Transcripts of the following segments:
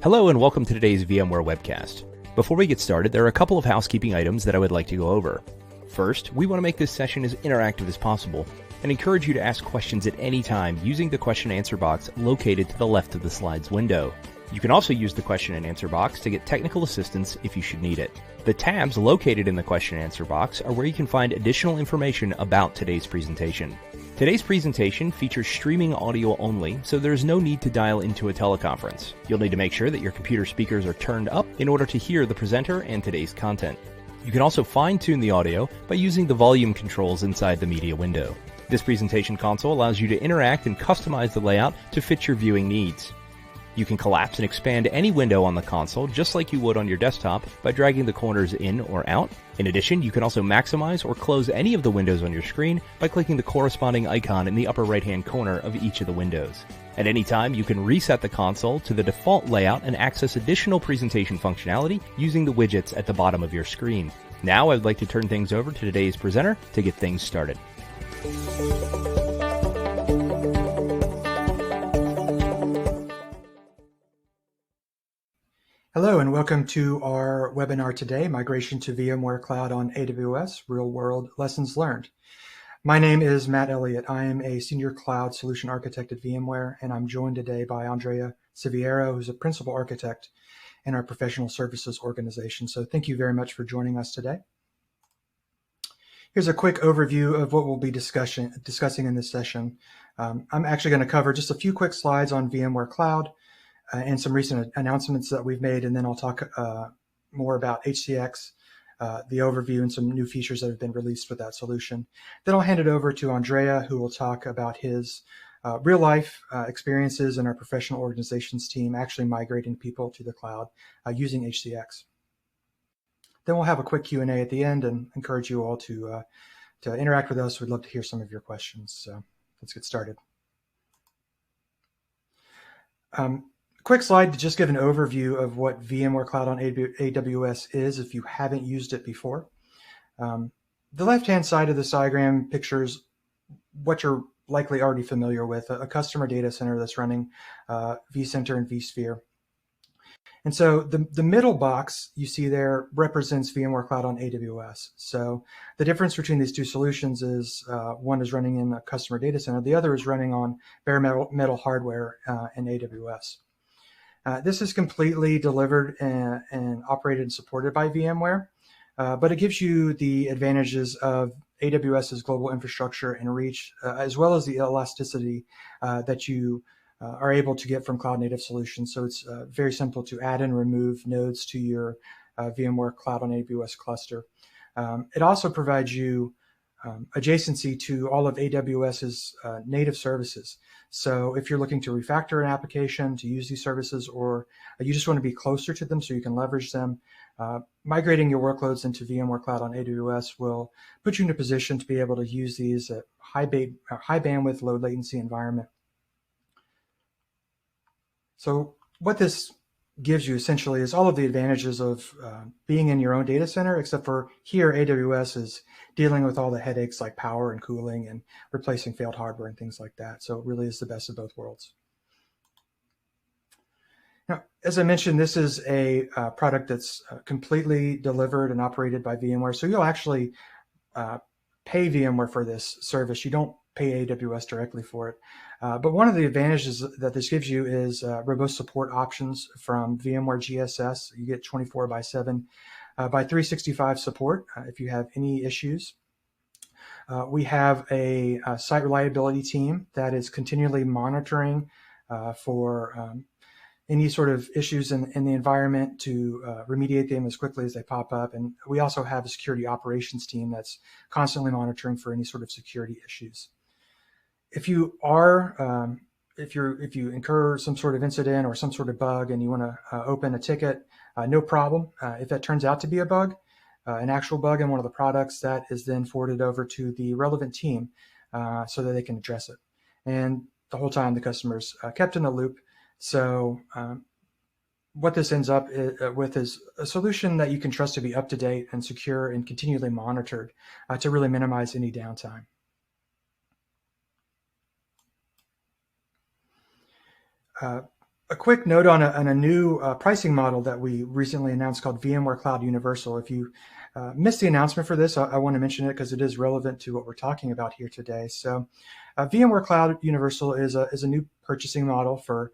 Hello and welcome to today's VMware webcast. Before we get started, there are a couple of housekeeping items that I would like to go over. First, we want to make this session as interactive as possible and encourage you to ask questions at any time using the question and answer box located to the left of the slides window. You can also use the question and answer box to get technical assistance if you should need it. The tabs located in the question and answer box are where you can find additional information about today's presentation. Today's presentation features streaming audio only, so there is no need to dial into a teleconference. You'll need to make sure that your computer speakers are turned up in order to hear the presenter and today's content. You can also fine-tune the audio by using the volume controls inside the media window. This presentation console allows you to interact and customize the layout to fit your viewing needs. You can collapse and expand any window on the console just like you would on your desktop by dragging the corners in or out. In addition, you can also maximize or close any of the windows on your screen by clicking the corresponding icon in the upper right-hand corner of each of the windows. At any time, you can reset the console to the default layout and access additional presentation functionality using the widgets at the bottom of your screen. Now I'd like to turn things over to today's presenter to get things started. Hello and welcome to our webinar today, Migration to VMware Cloud on AWS, Real World Lessons Learned. My name is Matt Elliott. I am a Senior Cloud Solution Architect at VMware, and I'm joined today by Andrea Siviero, who's a Principal Architect in our Professional Services organization. So thank you very much for joining us today. Here's a quick overview of what we'll be discussing in this session. I'm actually going to cover just a few quick slides on VMware Cloud, and some recent announcements that we've made, and then I'll talk more about HCX, the overview, and some new features that have been released with that solution. Then I'll hand it over to Andrea, who will talk about his real-life experiences in our professional organizations team, actually migrating people to the cloud using HCX. Then we'll have a quick Q&A at the end and encourage you all to interact with us. We'd love to hear some of your questions. So let's get started. Quick slide to just give an overview of what VMware Cloud on AWS is if you haven't used it before. The left-hand side of this diagram pictures what you're likely already familiar with, a customer data center that's running Vcenter and vSphere. And so the middle box you see there represents VMware Cloud on AWS. So the difference between these two solutions is one is running in a customer data center, the other is running on bare metal hardware in AWS. This is completely delivered and operated and supported by VMware, but it gives you the advantages of AWS's global infrastructure and reach, as well as the elasticity that you are able to get from cloud-native solutions. So it's very simple to add and remove nodes to your VMware Cloud on AWS cluster. It also provides you adjacency to all of AWS's native services. So if you're looking to refactor an application to use these services, or you just want to be closer to them so you can leverage them, migrating your workloads into VMware Cloud on AWS will put you in a position to be able to use these at high bandwidth, low latency environment. So what this gives you essentially is all of the advantages of being in your own data center, except for here AWS is dealing with all the headaches like power and cooling and replacing failed hardware and things like that. So it really is the best of both worlds. Now, as I mentioned, this is a product that's completely delivered and operated by VMware. So you'll actually pay VMware for this service. You don't pay AWS directly for it. But one of the advantages that this gives you is robust support options from VMware GSS. You get 24/7 by 365 support if you have any issues. We have a site reliability team that is continually monitoring for any sort of issues in the environment to remediate them as quickly as they pop up. And we also have a security operations team that's constantly monitoring for any sort of security issues. If you incur some sort of incident or some sort of bug and you want to open a ticket, no problem. If that turns out to be a bug, an actual bug in one of the products, that is then forwarded over to the relevant team so that they can address it. And the whole time the customer's kept in the loop. So what this ends up with is a solution that you can trust to be up to date and secure and continually monitored to really minimize any downtime. A quick note on a new pricing model that we recently announced called VMware Cloud Universal. If you missed the announcement for this, I want to mention it because it is relevant to what we're talking about here today. So VMware Cloud Universal is a new purchasing model for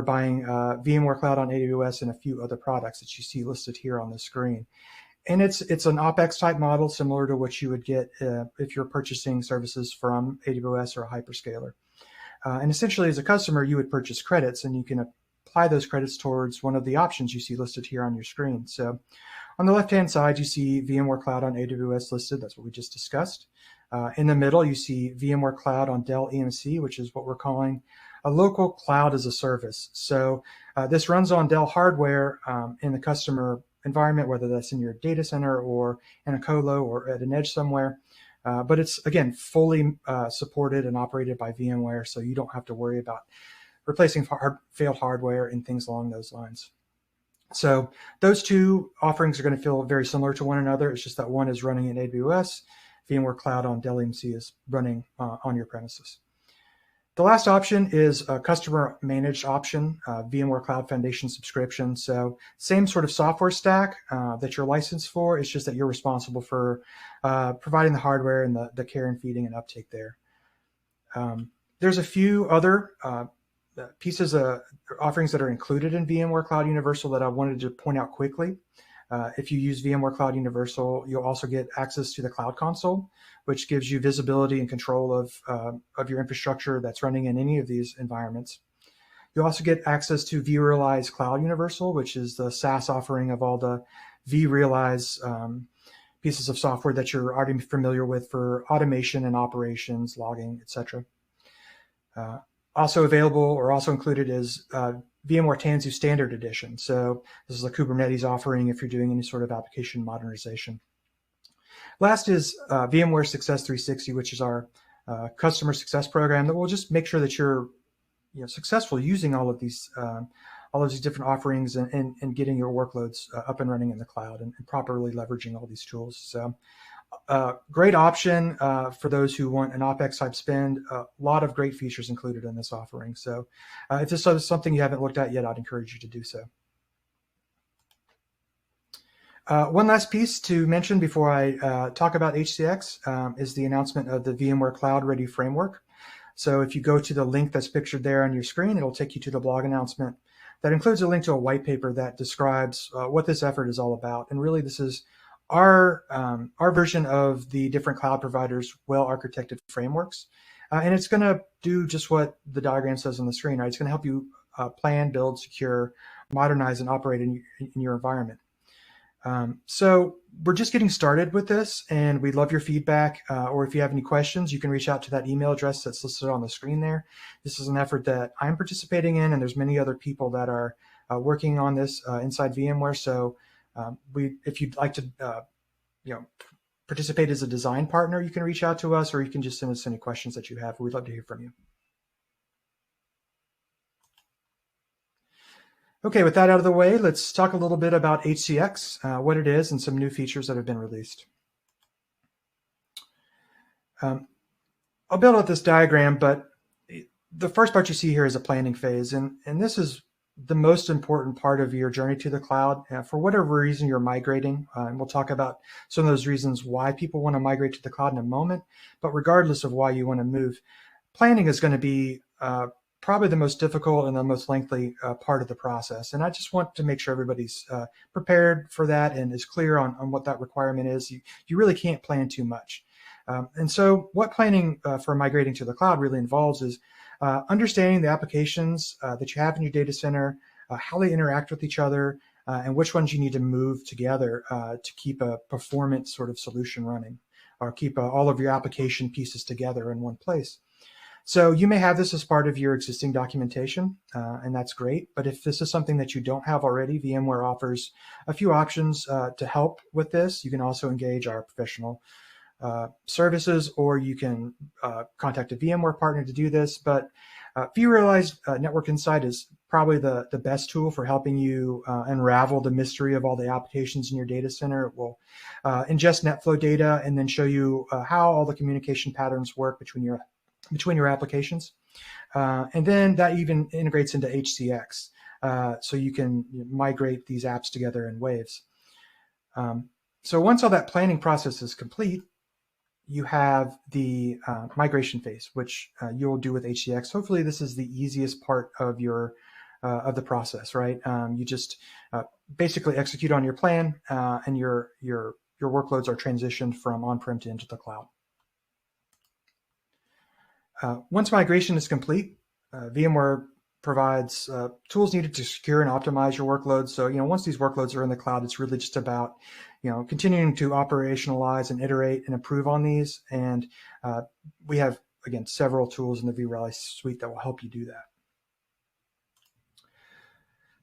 buying VMware Cloud on AWS and a few other products that you see listed here on the screen. And it's an OpEx type model similar to what you would get if you're purchasing services from AWS or a hyperscaler. And essentially, as a customer, you would purchase credits, and you can apply those credits towards one of the options you see listed here on your screen. So on the left-hand side, you see VMware Cloud on AWS listed. That's what we just discussed. In the middle, you see VMware Cloud on Dell EMC, which is what we're calling a local cloud as a service. So this runs on Dell hardware in the customer environment, whether that's in your data center or in a colo or at an edge somewhere. But it's, again, fully supported and operated by VMware, so you don't have to worry about replacing failed hardware and things along those lines. So those two offerings are going to feel very similar to one another. It's just that one is running in AWS. VMware Cloud on Dell EMC is running on your premises. The last option is a customer managed option, VMware Cloud Foundation subscription. So same sort of software stack that you're licensed for. It's just that you're responsible for providing the hardware and the care and feeding and uptake there. There's a few other pieces of offerings that are included in VMware Cloud Universal that I wanted to point out quickly. If you use VMware Cloud Universal, you'll also get access to the Cloud Console, which gives you visibility and control of your infrastructure that's running in any of these environments. You'll also get access to vRealize Cloud Universal, which is the SaaS offering of all the vRealize pieces of software that you're already familiar with for automation and operations, logging, etc. Also available or also included is VMware Tanzu Standard Edition. So this is a Kubernetes offering if you're doing any sort of application modernization. Last is VMware Success 360, which is our customer success program that will just make sure that you're successful using all of these different offerings and getting your workloads up and running in the cloud and properly leveraging all these tools. So great option for those who want an OpEx type spend. A lot of great features included in this offering. So if this is something you haven't looked at yet, I'd encourage you to do so. One last piece to mention before I talk about HCX is the announcement of the VMware Cloud Ready Framework. So if you go to the link that's pictured there on your screen, it'll take you to the blog announcement. That includes a link to a white paper that describes what this effort is all about. And really, this is our version of the different cloud providers' well-architected frameworks. And it's going to do just what the diagram says on the screen, right? It's going to help you plan, build, secure, modernize, and operate in your environment. So we're just getting started with this, and we'd love your feedback, or if you have any questions, you can reach out to that email address that's listed on the screen there. This is an effort that I'm participating in, and there's many other people that are working on this inside VMware. So if you'd like to participate as a design partner, you can reach out to us, or you can just send us any questions that you have. We'd love to hear from you. Okay, with that out of the way, let's talk a little bit about HCX, what it is, and some new features that have been released. I'll build out this diagram, but the first part you see here is a planning phase, and this is the most important part of your journey to the cloud. For whatever reason you're migrating, and we'll talk about some of those reasons why people want to migrate to the cloud in a moment, but regardless of why you want to move, planning is going to be probably the most difficult and the most lengthy part of the process. And I just want to make sure everybody's prepared for that and is clear on what that requirement is. You really can't plan too much. And so what planning for migrating to the cloud really involves is understanding the applications that you have in your data center, how they interact with each other, and which ones you need to move together to keep a performance sort of solution running, or keep all of your application pieces together in one place. So you may have this as part of your existing documentation, and that's great. But if this is something that you don't have already, VMware offers a few options to help with this. You can also engage our professional services, or you can contact a VMware partner to do this. But vRealize Network Insight is probably the best tool for helping you unravel the mystery of all the applications in your data center. It will ingest NetFlow data and then show you how all the communication patterns work between your applications. And then that even integrates into HCX. So you can migrate these apps together in waves. So once all that planning process is complete, you have the migration phase, which you'll do with HCX. Hopefully, this is the easiest part of your of the process, right? You just basically execute on your plan, and your workloads are transitioned from on-prem to into the cloud. Once migration is complete, VMware provides tools needed to secure and optimize your workloads. So, once these workloads are in the cloud, it's really just about, continuing to operationalize and iterate and improve on these. And we have, again, several tools in the vRealize suite that will help you do that.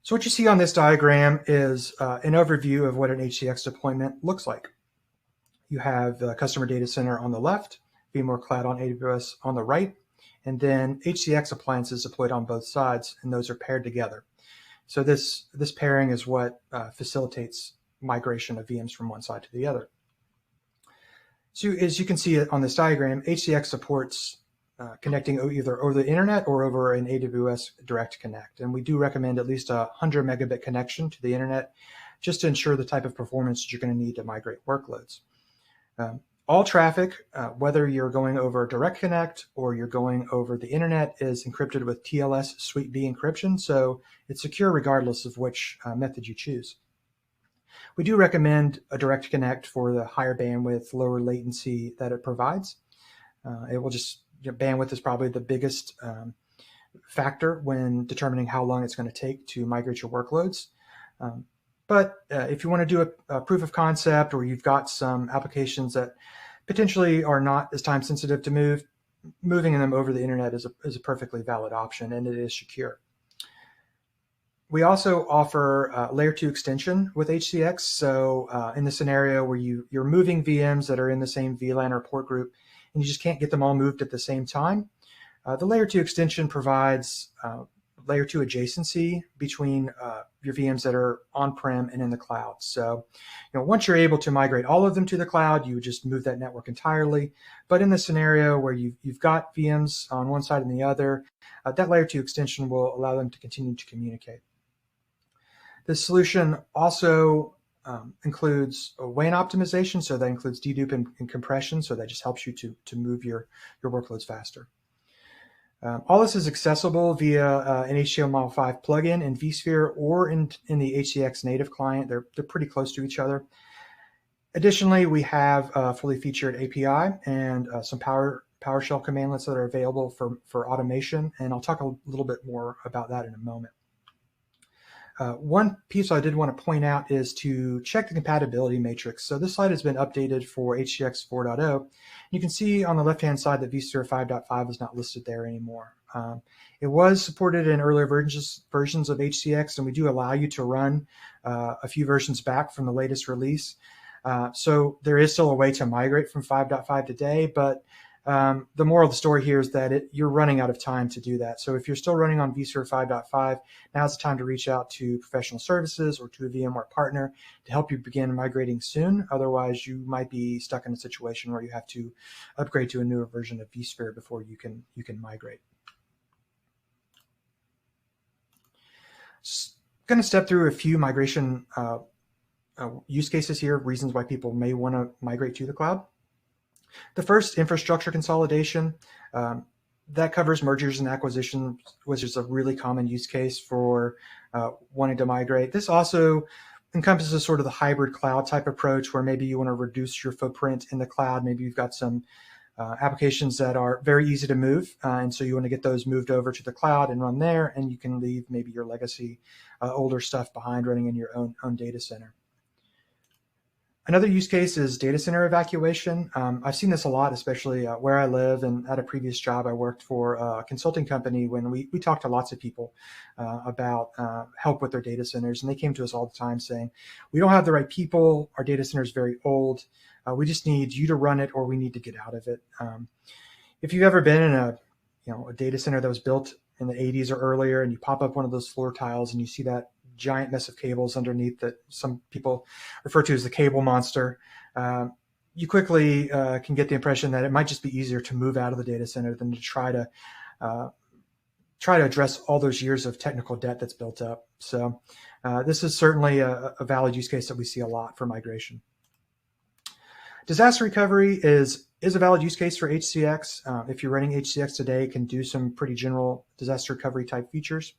So what you see on this diagram is an overview of what an HCX deployment looks like. You have the customer data center on the left, VMware Cloud on AWS on the right, and then HCX appliances deployed on both sides, and those are paired together. So this pairing is what facilitates migration of VMs from one side to the other. So as you can see on this diagram, HCX supports connecting either over the internet or over an AWS Direct Connect. And we do recommend at least a 100 megabit connection to the internet just to ensure the type of performance that you're going to need to migrate workloads. All traffic, whether you're going over Direct Connect or you're going over the internet, is encrypted with TLS Suite B encryption, so it's secure regardless of which method you choose. We do recommend a Direct Connect for the higher bandwidth, lower latency that it provides. It will just, bandwidth is probably the biggest factor when determining how long it's going to take to migrate your workloads. But if you want to do a proof of concept, or you've got some applications that potentially are not as time sensitive to moving them over the internet is a perfectly valid option, and it is secure. We also offer layer 2 extension with HCX. So in the scenario where you're moving VMs that are in the same VLAN or port group, and you just can't get them all moved at the same time, the layer 2 extension provides layer 2 adjacency between your VMs that are on-prem and in the cloud. So, once you're able to migrate all of them to the cloud, you would just move that network entirely. But in the scenario where you've got VMs on one side and the other, that layer 2 extension will allow them to continue to communicate. This solution also includes a WAN optimization, so that includes dedupe and compression, so that just helps you to move your workloads faster. All this is accessible via an HTML5 plugin in vSphere or in the HCX native client. They're pretty close to each other. Additionally, we have a fully featured API and some PowerShell commandlets that are available for automation, and I'll talk a little bit more about that in a moment. One piece I did want to point out is to check the compatibility matrix. So this slide has been updated for HCX 4.0. You can see on the left-hand side that vSphere 5.5 is not listed there anymore. It was supported in earlier versions of HCX, and we do allow you to run a few versions back from the latest release. So there is still a way to migrate from 5.5 today, but the moral of the story here is that you're running out of time to do that. So if you're still running on vSphere 5.5, now's the time to reach out to professional services or to a VMware partner to help you begin migrating soon. Otherwise, you might be stuck in a situation where you have to upgrade to a newer version of vSphere before you can migrate. Going to step through a few migration use cases here, reasons why people may want to migrate to the cloud. The first, infrastructure consolidation, that covers mergers and acquisitions, which is a really common use case for wanting to migrate. This also encompasses sort of the hybrid cloud type approach, where maybe you want to reduce your footprint in the cloud. Maybe you've got some applications that are very easy to move, and so you want to get those moved over to the cloud and run there, and you can leave maybe your legacy older stuff behind running in your own data center. Another use case is data center evacuation. I've seen this a lot, especially where I live, and at a previous job I worked for a consulting company when we talked to lots of people about help with their data centers, and they came to us all the time saying, we don't have the right people, our data center is very old, we just need you to run it, or we need to get out of it. If you've ever been in a data center that was built in the 80s or earlier, and you pop up one of those floor tiles and you see that giant mess of cables underneath that some people refer to as the cable monster, you quickly can get the impression that it might just be easier to move out of the data center than to try to try to address all those years of technical debt that's built up. So this is certainly a valid use case that we see a lot for migration. Disaster recovery is a valid use case for HCX. If you're running HCX today, it can do some pretty general disaster recovery type features.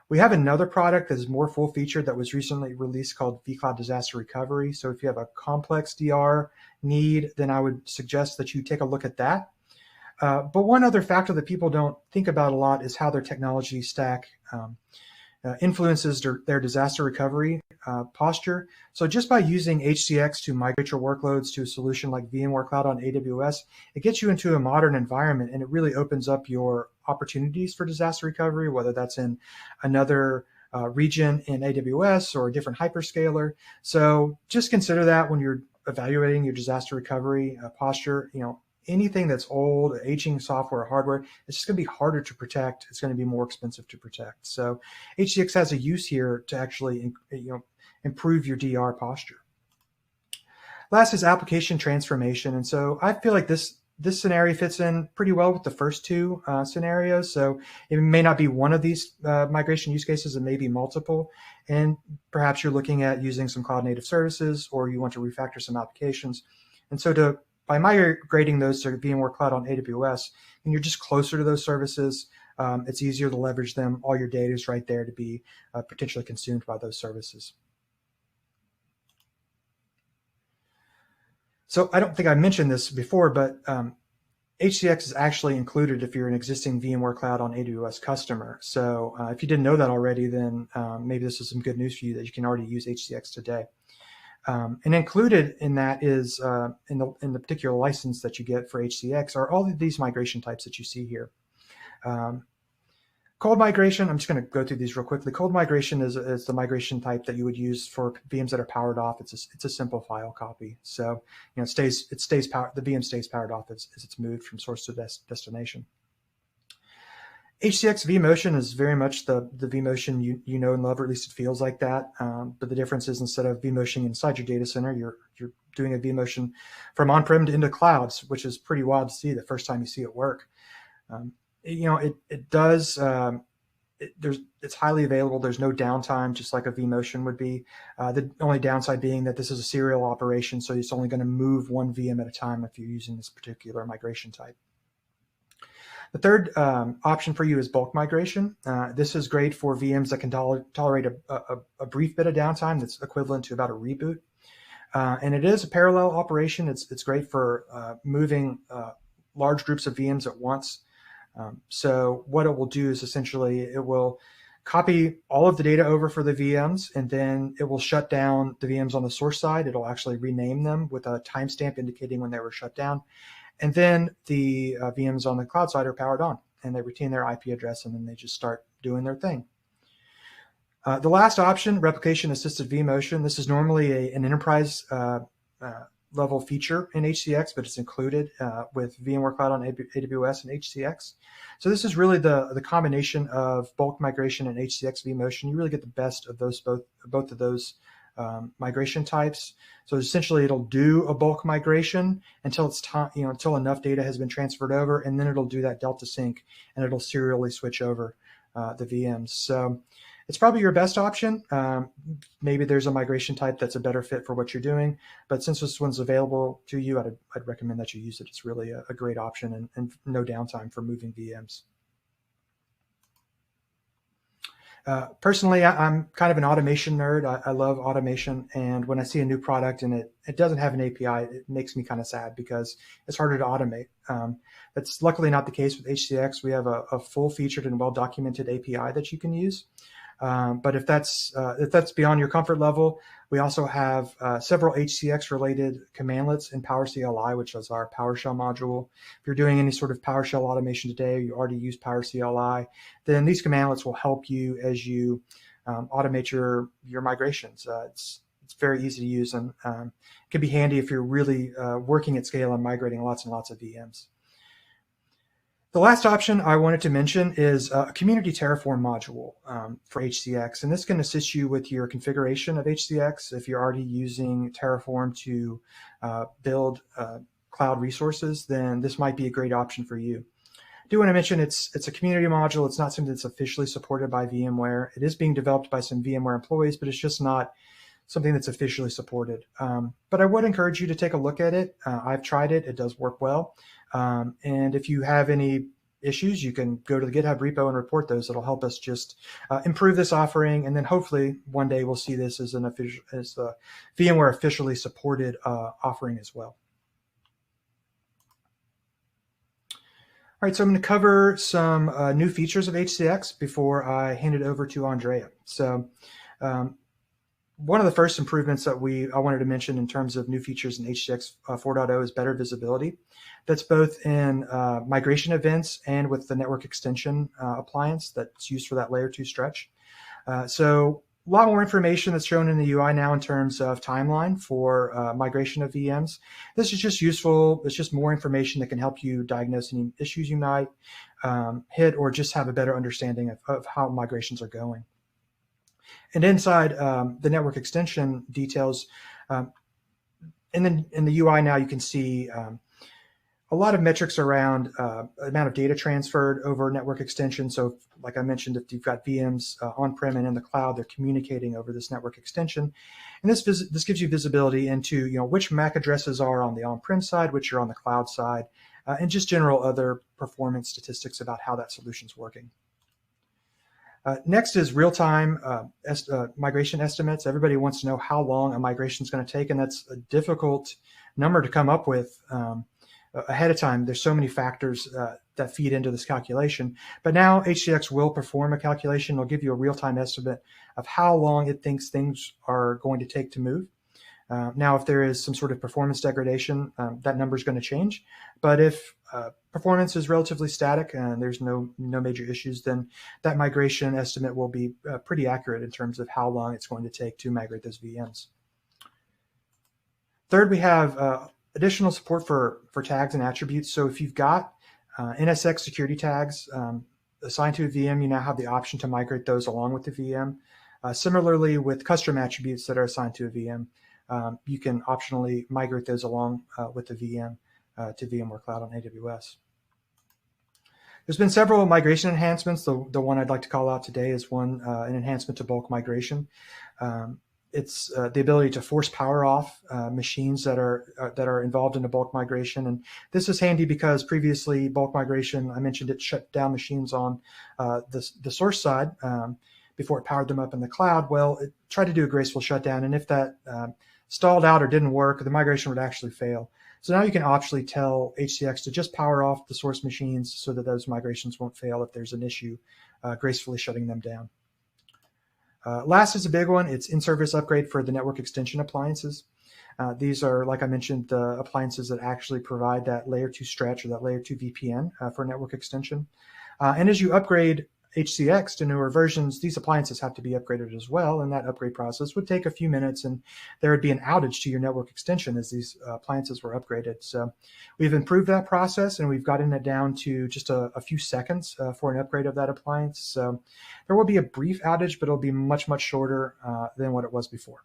We have another product that is more full featured that was recently released called vCloud Disaster Recovery. So if you have a complex DR need, then I would suggest that you take a look at that. But one other factor that people don't think about a lot is how their technology stack influences their disaster recovery posture. So just by using HCX to migrate your workloads to a solution like VMware Cloud on AWS, it gets you into a modern environment, and it really opens up your opportunities for disaster recovery, whether that's in another region in AWS or a different hyperscaler. So just consider that when you're evaluating your disaster recovery posture. Anything that's old, aging software or hardware, it's just going to be harder to protect. It's going to be more expensive to protect. So HCX has a use here to actually improve your DR posture. Last is application transformation. And so I feel like this scenario fits in pretty well with the first two scenarios. So it may not be one of these migration use cases, it may be multiple. And perhaps you're looking at using some cloud native services, or you want to refactor some applications. And so by migrating those to VMware Cloud on AWS, and you're just closer to those services, it's easier to leverage them. All your data is right there to be potentially consumed by those services. So I don't think I mentioned this before, but HCX is actually included if you're an existing VMware Cloud on AWS customer. So if you didn't know that already, then maybe this is some good news for you that you can already use HCX today. And included in that is in the particular license that you get for HCX are all of these migration types that you see here. Cold migration, I'm just going to go through these real quickly. Cold migration is the migration type that you would use for VMs that are powered off. It's a simple file copy, so the VM stays powered off as it's moved from source to destination. HCX Vmotion is very much the Vmotion you know and love, or at least it feels like that. But the difference is, instead of Vmotion inside your data center, you're doing a Vmotion from on-prem to into clouds, which is pretty wild to see the first time you see it work. It does. It's highly available. There's no downtime, just like a Vmotion would be. The only downside being that this is a serial operation, so it's only going to move one VM at a time if you're using this particular migration type. The third option for you is bulk migration. This is great for VMs that can tolerate a brief bit of downtime that's equivalent to about a reboot. And it is a parallel operation. It's great for moving large groups of VMs at once. So what it will do is essentially it will copy all of the data over for the VMs, and then it will shut down the VMs on the source side. It'll actually rename them with a timestamp indicating when they were shut down. And then the VMs on the cloud side are powered on, and they retain their IP address, and then they just start doing their thing. The last option, replication assisted Vmotion. This is normally an enterprise level feature in HCX, but it's included with VMware Cloud on AWS and HCX. So this is really the combination of bulk migration and HCX Vmotion. You really get the best of those both of those migration types. So essentially, it'll do a bulk migration until it's time, until enough data has been transferred over, and then it'll do that delta sync, and it'll serially switch over the VMs. So it's probably your best option. Maybe there's a migration type that's a better fit for what you're doing, but since this one's available to you, I'd recommend that you use it. It's really a great option and no downtime for moving VMs. Personally, I'm kind of an automation nerd. I love automation, and when I see a new product and it doesn't have an API, it makes me kind of sad because it's harder to automate. That's luckily not the case with HCX. We have a full-featured and well-documented API that you can use. But if that's beyond your comfort level, we also have several HCX-related commandlets in PowerCLI, which is our PowerShell module. If you're doing any sort of PowerShell automation today, or you already use PowerCLI, then these commandlets will help you as you automate your migrations. It's very easy to use, and it can be handy if you're really working at scale and migrating lots and lots of VMs. The last option I wanted to mention is a community Terraform module for HCX, and this can assist you with your configuration of HCX. If you're already using Terraform to build cloud resources, then this might be a great option for you. do want to mention it's a community module. It's not something that's officially supported by VMware. It is being developed by some VMware employees, but it's just not something that's officially supported. But I would encourage you to take a look at it. I've tried it. It does work well. And if you have any issues, you can go to the GitHub repo and report those. It'll help us just improve this offering. And then hopefully one day we'll see this as the VMware officially supported offering as well. All right, so I'm going to cover some new features of HCX before I hand it over to Andrea. So one of the first improvements that I wanted to mention in terms of new features in HCX 4.0 is better visibility. That's both in migration events and with the network extension appliance that's used for that layer 2 stretch. So a lot more information that's shown in the UI now in terms of timeline for migration of VMs. This is just useful. It's just more information that can help you diagnose any issues you might hit or just have a better understanding of how migrations are going. And inside the network extension details, in the UI now you can see a lot of metrics around amount of data transferred over network extension. So like I mentioned, if you've got VMs on-prem and in the cloud, they're communicating over this network extension. And this gives you visibility into which MAC addresses are on the on-prem side, which are on the cloud side, and just general other performance statistics about how that solution's working. Next is real-time migration estimates. Everybody wants to know how long a migration is going to take, and that's a difficult number to come up with ahead of time. There's so many factors that feed into this calculation. But now HCX will perform a calculation. It'll give you a real-time estimate of how long it thinks things are going to take to move. Now, if there is some sort of performance degradation, that number is going to change. But if performance is relatively static and there's no major issues, then that migration estimate will be pretty accurate in terms of how long it's going to take to migrate those VMs. Third, we have additional support for tags and attributes. So if you've got NSX security tags assigned to a VM, you now have the option to migrate those along with the VM. Similarly, with custom attributes that are assigned to a VM, you can optionally migrate those along with the VM to VMware Cloud on AWS. There's been several migration enhancements. The one I'd like to call out today is an enhancement to bulk migration. It's the ability to force power off machines that are involved in a bulk migration. And this is handy because previously bulk migration, I mentioned it shut down machines on the source side before it powered them up in the cloud. Well, it tried to do a graceful shutdown. And if that stalled out or didn't work, the migration would actually fail. So now you can optionally tell HCX to just power off the source machines so that those migrations won't fail if there's an issue, gracefully shutting them down. Last is a big one. It's in-service upgrade for the network extension appliances. These are, like I mentioned, the appliances that actually provide that layer 2 stretch or that layer 2 VPN for network extension. And as you upgrade HCX to newer versions, these appliances have to be upgraded as well, and that upgrade process would take a few minutes, and there would be an outage to your network extension as these appliances were upgraded. So we've improved that process, and we've gotten it down to just a few seconds for an upgrade of that appliance. So there will be a brief outage, but it'll be much, much shorter than what it was before.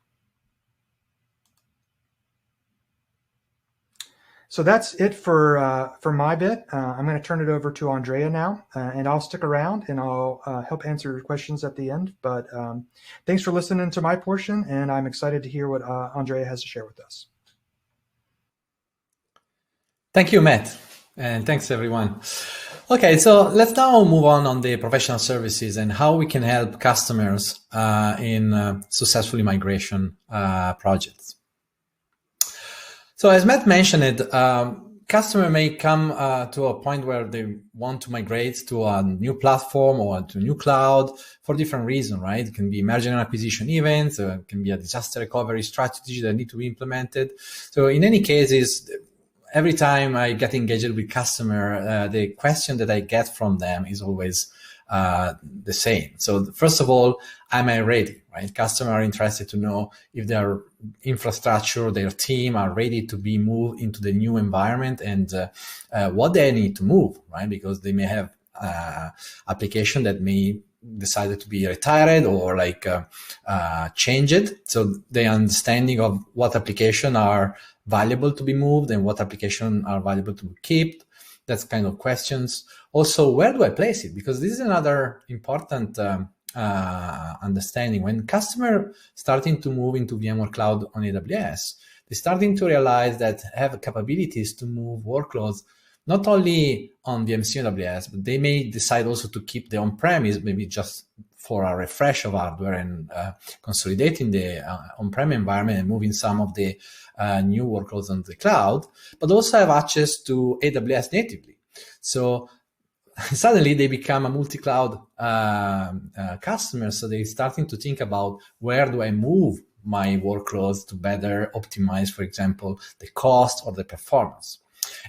So that's it for my bit. I'm going to turn it over to Andrea now, and I'll stick around and I'll help answer your questions at the end. But thanks for listening to my portion, and I'm excited to hear what Andrea has to share with us. Thank you, Matt, and thanks everyone. Okay, so let's now move on the professional services and how we can help customers in successfully migration projects. So as Matt mentioned, customer may come to a point where they want to migrate to a new platform or to a new cloud for different reasons, right? It can be merger and acquisition events, it can be a disaster recovery strategy that need to be implemented. So in any cases, every time I get engaged with customer, the question that I get from them is always the same. So first of all, am I ready, right? Customers are interested to know if their infrastructure, their team are ready to be moved into the new environment and what they need to move, right? Because they may have application that may decide to be retired or changed. So the understanding of what application are valuable to be moved and what application are valuable to keep. That's kind of questions. Also, where do I place it? Because this is another important understanding. When customer starting to move into VMware Cloud on AWS, they're starting to realize that have capabilities to move workloads not only on VMC AWS, but they may decide also to keep the on-premise, maybe just for a refresh of hardware and consolidating the on-prem environment and moving some of the new workloads on the cloud, but also have access to AWS natively. So suddenly they become a multi-cloud customer. So they're starting to think about where do I move my workloads to better optimize, for example, the cost or the performance.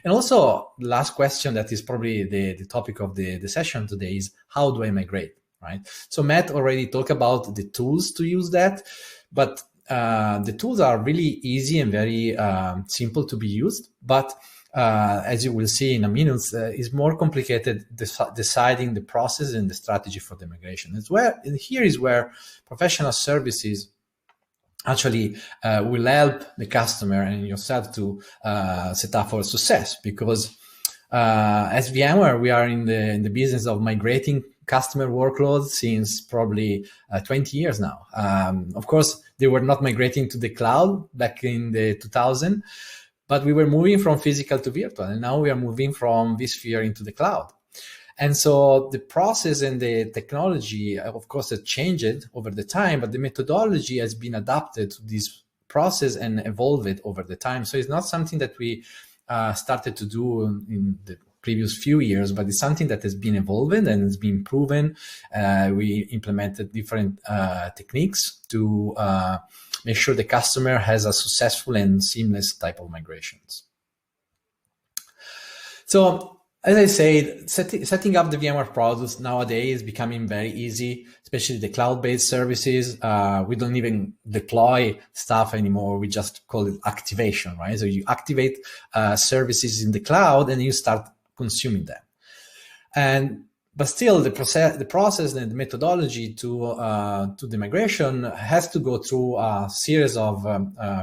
And also, the last question that is probably the topic of the session today is how do I migrate, right? So Matt already talked about the tools to use that, but the tools are really easy and very simple to be used. But as you will see in a minute, is more complicated deciding the process and the strategy for the migration. And here is where professional services actually will help the customer and yourself to set up for success, because as VMware, we are in the business of migrating customer workloads since probably 20 years now. Of course, they were not migrating to the cloud back in the 2000, but we were moving from physical to virtual, and now we are moving from vSphere into the cloud. And so the process and the technology, of course, has changed over the time, but the methodology has been adapted to this process and evolved over the time. So it's not something that we started to do in the previous few years, but it's something that has been evolving and has been proven. We implemented different techniques to make sure the customer has a successful and seamless type of migrations. So, as I said, setting up the VMware products nowadays is becoming very easy, especially the cloud-based services. We don't even deploy stuff anymore. We just call it activation, right? So you activate services in the cloud and you start consuming them. But still, the process and the methodology to the migration has to go through a series of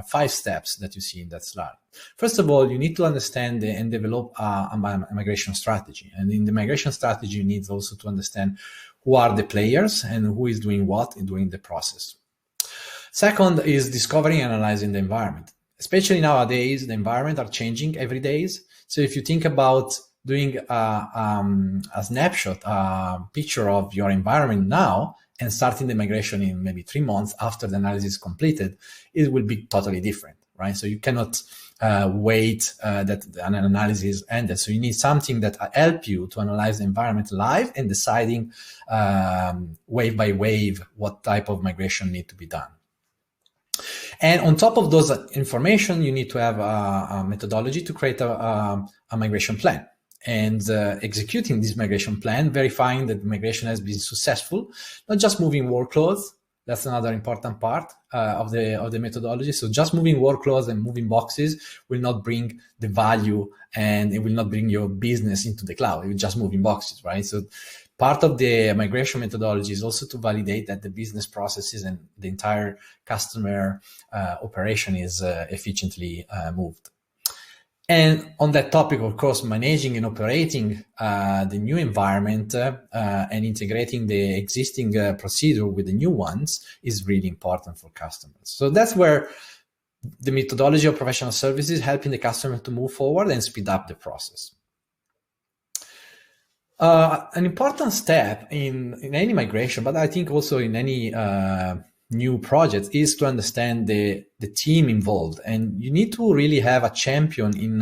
5 steps that you see in that slide. First of all, you need to understand and develop a migration strategy. And in the migration strategy, you need also to understand who are the players and who is doing what during the process. Second is discovering and analyzing the environment. Especially nowadays, the environment are changing every day. So if you think about doing a snapshot, a picture of your environment now and starting the migration in maybe 3 months after the analysis is completed, it will be totally different, right? So you cannot wait that an analysis ended. So you need something that help you to analyze the environment live and deciding wave by wave what type of migration need to be done. And on top of those information, you need to have a methodology to create a migration plan. And executing this migration plan, verifying that the migration has been successful, not just moving workloads. That's another important part of the methodology. So just moving workloads and moving boxes will not bring the value, and it will not bring your business into the cloud. It will just moving boxes, right? So part of the migration methodology is also to validate that the business processes and the entire customer operation is efficiently moved. And on that topic, of course, managing and operating the new environment and integrating the existing procedure with the new ones is really important for customers. So that's where the methodology of professional services helping the customer to move forward and speed up the process. An important step in any migration, but I think also in any new projects, is to understand the team involved, and you need to really have a champion in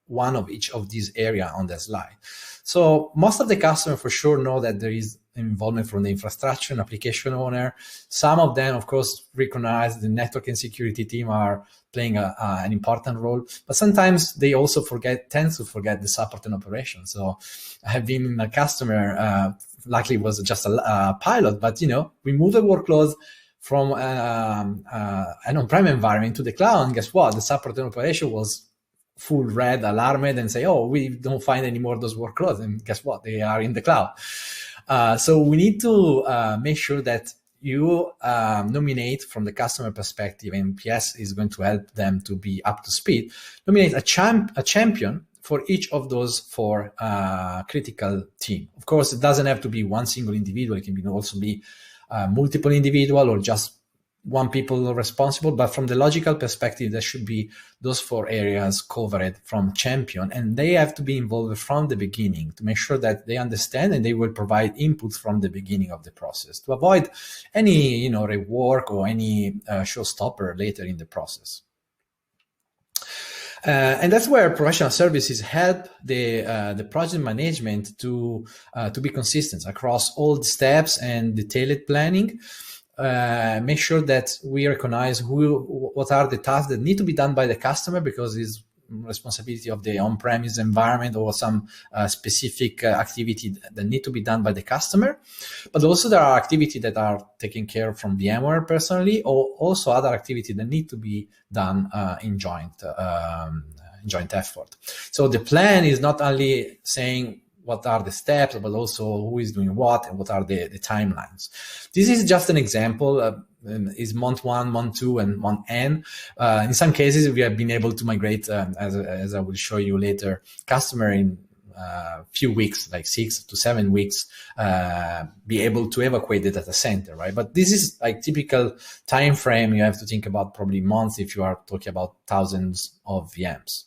one of each of these areas on the slide. So most of the customers for sure know that there is involvement from the infrastructure and application owner. Some of them, of course, recognize the network and security team are playing an important role, but sometimes they also tend to forget the support and operation. So I have been a customer, luckily it was just a pilot, but we move the workloads from an on-prem environment to the cloud, and guess what? The support and operation was full red, alarmed, and say, oh, we don't find any more of those workloads. And guess what? They are in the cloud. So we need to make sure that you nominate from the customer perspective, and PS is going to help them to be up to speed, nominate a champion for each of those four critical team. Of course, it doesn't have to be one single individual. It can also be multiple individual or just one people responsible, but from the logical perspective, there should be those four areas covered from champion, and they have to be involved from the beginning to make sure that they understand and they will provide input from the beginning of the process to avoid any, rework or any showstopper later in the process. And that's where professional services help the project management to be consistent across all the steps and detailed planning. Make sure that we recognize what are the tasks that need to be done by the customer, because it's responsibility of the on-premise environment or some specific activity that need to be done by the customer. But also there are activities that are taken care of from VMware personally, or also other activities that need to be done in joint effort. So the plan is not only saying what are the steps, but also who is doing what and what are the timelines. This is just an example. Is month 1, month 2, and month n. In some cases, we have been able to migrate, as I will show you later, customer in a few weeks, like 6 to 7 weeks, be able to evacuate the data center, right? But this is like typical time frame. You have to think about probably months if you are talking about thousands of VMs.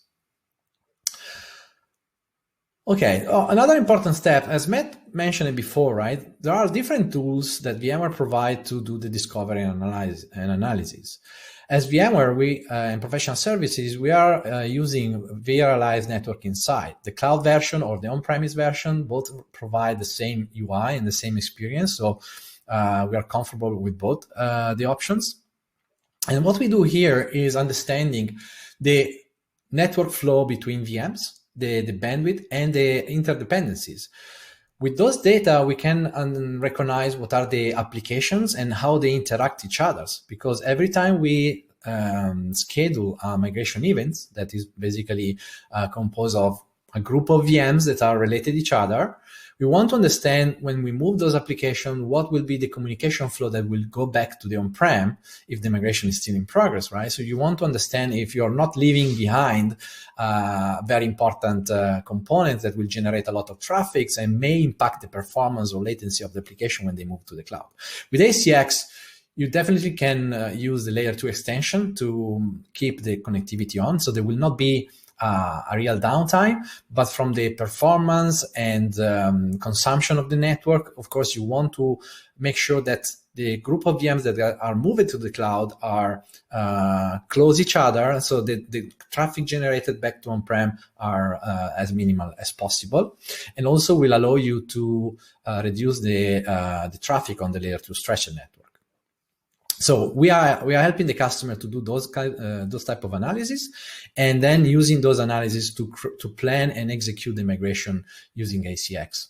Okay, another important step, as Matt mentioned it before, right? There are different tools that VMware provide to do the discovery and analysis. As VMware, we in professional services, we are using vRealize Network Insight. The cloud version or the on-premise version both provide the same UI and the same experience, so we are comfortable with both the options. And what we do here is understanding the network flow between VMs, the bandwidth, and the interdependencies. With those data, we can recognize what are the applications and how they interact each other. Because every time we schedule a migration events, that is basically composed of a group of VMs that are related to each other, we want to understand when we move those applications, what will be the communication flow that will go back to the on-prem if the migration is still in progress, right? So you want to understand if you're not leaving behind very important components that will generate a lot of traffic and may impact the performance or latency of the application when they move to the cloud. With ACX, you definitely can use the layer 2 extension to keep the connectivity on, so there will not be a real downtime, but from the performance and consumption of the network, of course, you want to make sure that the group of VMs that are moved to the cloud are close each other, so that the traffic generated back to on-prem are as minimal as possible, and also will allow you to reduce the traffic on the layer 2 stretched network. So we are helping the customer to do those type of analysis, and then using those analysis to plan and execute the migration using ACX.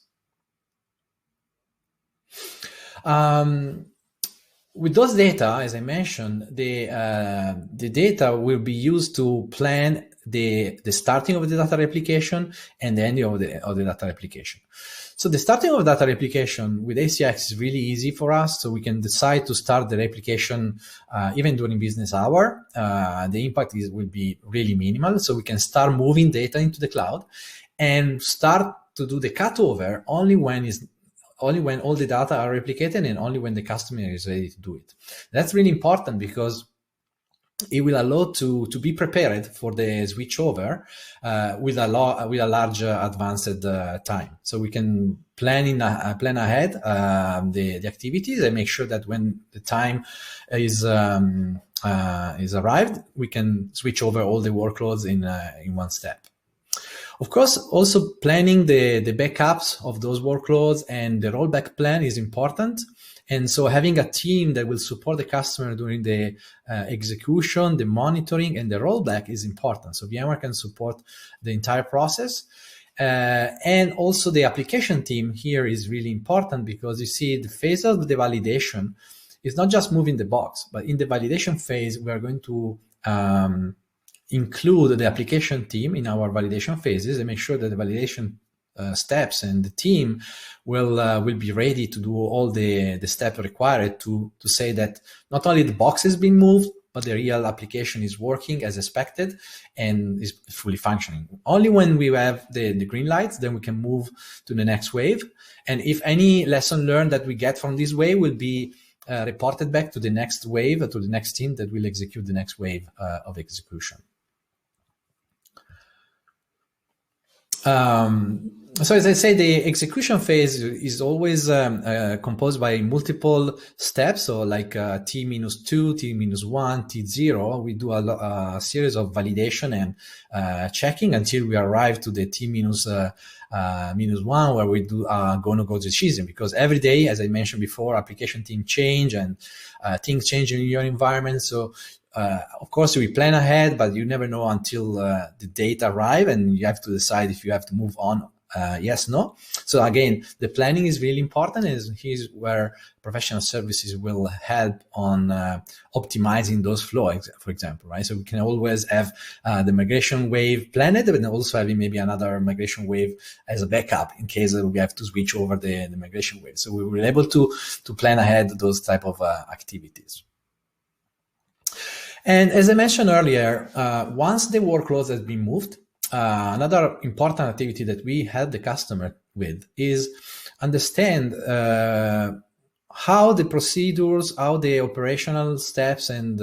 With those data, as I mentioned, the data will be used to plan the starting of the data replication and the ending of the data replication. So the starting of data replication with ACX is really easy for us. So we can decide to start the replication even during business hour. The impact will be really minimal. So we can start moving data into the cloud and start to do the cutover only when all the data are replicated and only when the customer is ready to do it. That's really important because it will allow to be prepared for the switchover with a large advanced time. So we can plan ahead the activities and make sure that when the time is arrived, we can switch over all the workloads in one step. Of course, also planning the backups of those workloads and the rollback plan is important. And so having a team that will support the customer during the execution, the monitoring, and the rollback is important. So VMware can support the entire process. And also the application team here is really important because you see the phase of the validation is not just moving the box, but in the validation phase, we are going to include the application team in our validation phases and make sure that the validation steps and the team will be ready to do all the steps required to say that not only the box has been moved, but the real application is working as expected and is fully functioning. Only when we have the green lights, then we can move to the next wave. And if any lesson learned that we get from this wave will be reported back to the next wave, to the next team that will execute the next wave of execution. So as I say, the execution phase is always composed by multiple steps. So like T-2, T-1, T0, we do a series of validation and checking until we arrive to the T-1, where we do go-no-go decision. Because every day, as I mentioned before, application team change and things change in your environment. So of course, we plan ahead, but you never know until the data arrive, and you have to decide if you have to move on. Yes, no. So again, the planning is really important, and here's where professional services will help on optimizing those flows, for example, right? So we can always have the migration wave planned, but also having maybe another migration wave as a backup in case we have to switch over the migration wave. So we were able to plan ahead those type of activities. And as I mentioned earlier, once the workloads has been moved, another important activity that we help the customer with is understand how the procedures, how the operational steps and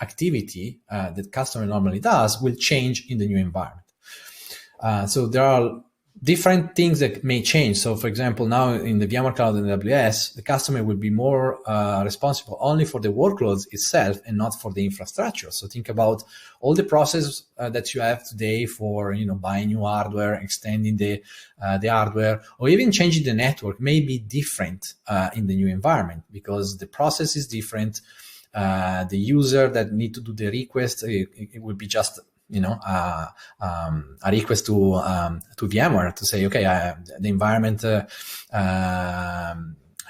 activity that customer normally does will change in the new environment. So there are different things that may change. So for example, now in the VMware Cloud and AWS, the customer will be more responsible only for the workloads itself and not for the infrastructure. So think about all the process that you have today for, buying new hardware, extending the hardware, or even changing the network may be different in the new environment because the process is different. The user that need to do the request, it will be just a request to VMware to say, okay, the environment